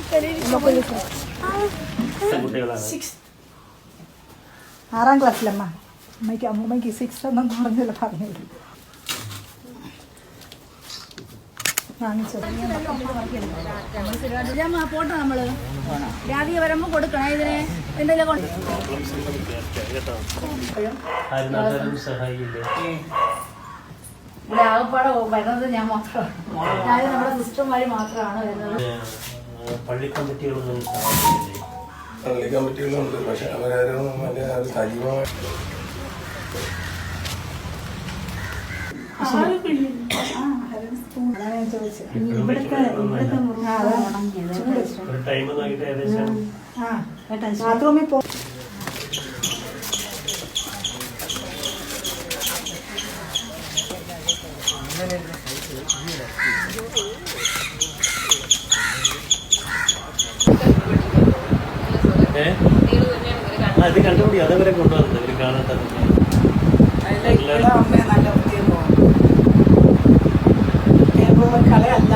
6ാം ക്ലാസ്സിലമ്മ. അമ്മൂമ്മയ്ക്ക് 6 ഒന്നും കുറഞ്ഞില്ല പറഞ്ഞില്ല. പോട്ടെ നമ്മള് രാവിലെ വരുമ്പോ കൊടുക്കണം. ഇതിന് എന്തെങ്കിലും ഇവിടെ ആകപ്പാടെ വരുന്നത് ഞാൻ മാത്രമാണ്. നമ്മുടെ സിസ്റ്റർമാര് മാത്രമാണ് വരുന്നത്. പള്ളി കമ്മിറ്റികളുണ്ട്. പക്ഷെ അവരാരും സജീവമായി ബാത്റൂമിൽ പോ. അത് കണ്ടുപിടി അതവരെ കൊണ്ടുവന്നത് ഇവര് കാണാത്തത്. കളയല്ല